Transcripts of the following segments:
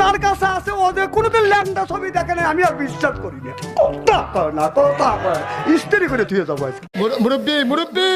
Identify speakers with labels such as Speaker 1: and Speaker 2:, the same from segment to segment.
Speaker 1: যার কাছে আছে ও যে কোনোদিন ল্যাংটা ছবি দেখে না, আমি আর বিশ্বাস করি না। কথা স্ত্রী করে থুয়ে যাবো আজকে।
Speaker 2: মুরব্বী মুরব্বী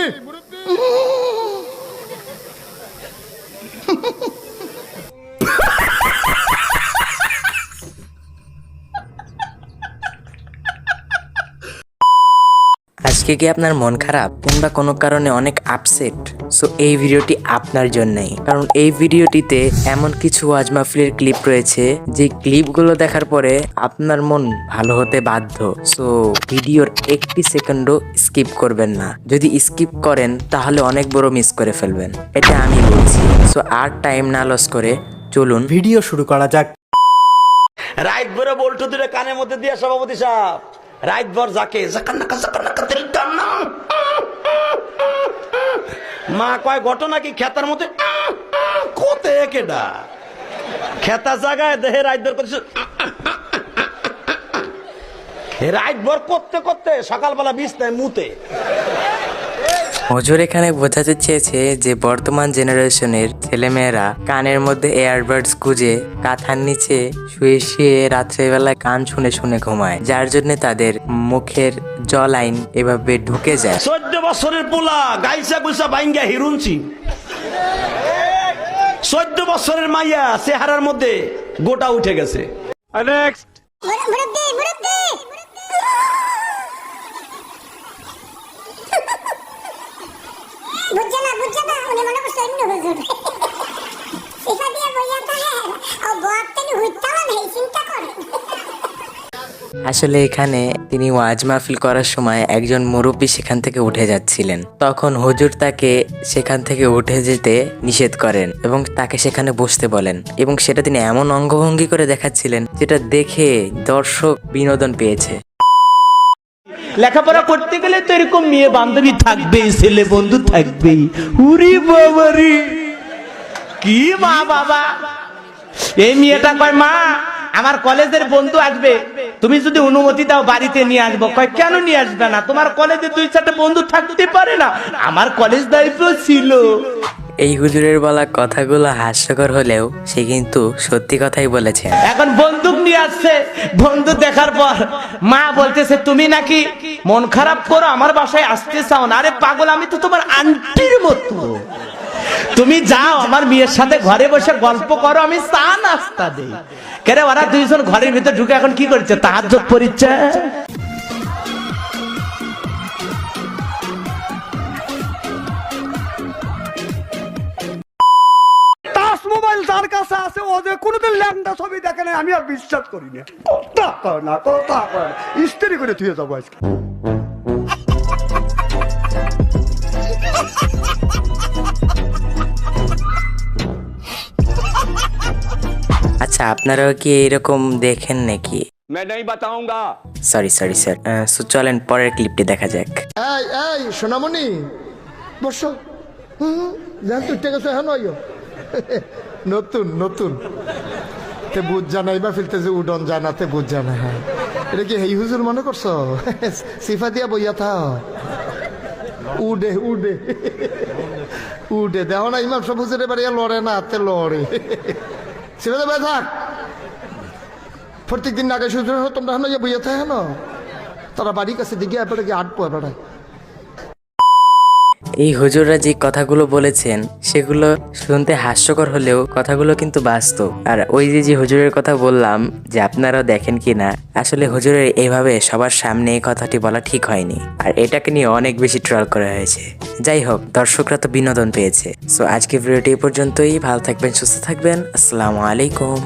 Speaker 3: আজকে কি আপনার মন খারাপ কিংবা কোনো কারণে অনেক আপসেট? সো এই ভিডিওটি আপনার জন্যই, কারণ এই ভিডিওটিতে এমন কিছু ওয়াজ মাহফিলের ক্লিপ রয়েছে যে ক্লিপগুলো দেখার পরে আপনার মন ভালো হতে বাধ্য। সো ভিডিওর একটি সেকেন্ডও স্কিপ করবেন না, যদি স্কিপ করেন তাহলে অনেক বড় মিস করে ফেলবেন, এটা আমি বলছি। সো আর টাইম না লস করে চলুন ভিডিও শুরু করা যাক।
Speaker 4: রাইট ভরে বল্টু দূরে কানের মধ্যে দিয়ে সভাপতি সাহেব রাইট ভর যাকে মা কয় ঘটনা কি খেতার মধ্যে কোতে কেডা খেতা জায়গায় দেহে রাইট ভর করছে, রাইট ভর করতে করতে সকালবেলা বিছনায় মুতে।
Speaker 3: হুজুর এখানে বোঝাতে চেয়েছে যে বর্তমান জেনারেশনের ছেলেমেয়েরা কানের মধ্যে এয়ারবাডস গুঁজে কাঁথার নিচে শুয়ে শুয়ে রাত্রেবেলায় গান শুনে শুনে ঘুমায়, যার জন্য তাদের মুখের জলাইন এভাবে ঢুকে যায়।
Speaker 4: 14 বছরের পোলা গাইসা গুইসা বাইঙ্গা হিরুনছি, 14 বছরের মাইয়া চেহারার মধ্যে গোটা উঠে গেছে। নেক্সট
Speaker 5: উনি মনে করছে অন্য হুজুর সিফা দিয়ে বইয়া থাকে ও বক্তনি হইতাও নেই, চিন্তা করে।
Speaker 3: আসলে এখানে তিনি ওয়াজ মাহফিল করার সময় একজন মুরব্বী সেখান থেকে উঠে যাচ্ছিলেন, তখন হুজুর তাকে সেখান থেকে উঠে যেতে নিষেধ করেন এবং তাকে সেখানে বসতে বলেন, এবং সেটা তিনি এমন অঙ্গভঙ্গি করে দেখাচ্ছিলেন যেটা দেখে দর্শক বিনোদন পেয়েছে।
Speaker 6: লেখাপড়া করতে গেলে তো এরকম মেয়ে বান্ধবী থাকবেই, ছেলে বন্ধু থাকবেই। উরি বাবারি কি মা বাবা, এই মেয়েটা কয় মা আমার কলেজের বন্ধু আসবে, তুমি যদি অনুমতি দাও বাড়িতে নিয়ে আসবো। কয় কেন নিয়ে আসবে না, তোমার কলেজে 2-4টা বন্ধু থাকতে পারে না? আমার কলেজ দায়িত্ব ছিল।
Speaker 3: এই হুজুরের বলা কথাগুলো হাস্যকর হলেও সে কিন্তু সত্যি কথাই বলেছেন।
Speaker 6: এখন বন্দুক নিয়ে আসছে, বন্ধু দেখার পর মা বলতেছে তুমি নাকি মন খারাপ করো, আমার বাসায় আসতে চাও না। আরে পাগল, আমি তো তোমার আন্টির মতো, তুমি যাও আমার মেয়ের সাথে ঘরে বসে গল্প করো, আমি চা নাস্তা দেই। কেন ওরা দুইজন ঘরের ভিতর ঢুকে এখন কি করছে, তাহাজ্জুদ পড়ছে।
Speaker 1: মোবাইল যার কাছে আছে ও যে কোনোদিন ল্যাংটা ছবি দেখে না, আমি আর বিশ্বাস করি না। কথা স্ত্রী করে থুয়ে যাবো আজকে।
Speaker 3: আচ্ছা, আপনারাও কি এরকম দেখেন নাকি? Sorry sir. সো চলেন পরের ক্লিপটি দেখা যাক।
Speaker 2: এই এই সোনামণি বসো। জান তুই ঠিক আছে? হ্যাঁ নতুন নতুন তে বুঝ জানাইবা ফিলতে যে উডন জানাতে বুঝ জানা। হ্যাঁ এটা কি হেই হুজুর মনে করছো? সিফা দিয়া বইয়া থা উডে উডে উডে দেখো না, ইমাম সব হুজুরের বাড়ি লড়ে না, তে লড়ে সিফা দিয়ে বইয়া থাক। প্রত্যেক দিন আগে সুযোগ তোমরা হ্যাঁ বইয়া থা। হ্যাঁ তারা বাড়ির কাছে দিকে এবারে কি আটপো এবারে।
Speaker 3: এই হুজুররা যে কথাগুলো বলেছেন সেগুলো শুনতে হাস্যকর হলেও কথাগুলো কিন্তু বাস্তব। আর ওই যে হুজুরের কথা বললাম যে আপনারাও দেখেন কিনা, আসলে হুজুরের এইভাবে সবার সামনে এই কথাটি বলা ঠিক হয়নি, আর এটাকে নিয়ে অনেক বেশি ট্রল করা হয়েছে। যাই হোক, দর্শকরা তো বিনোদন পেয়েছে। সো আজকে ভিডিওটি এই পর্যন্তই। ভালো থাকবেন, সুস্থ থাকবেন। আসসালামু আলাইকুম।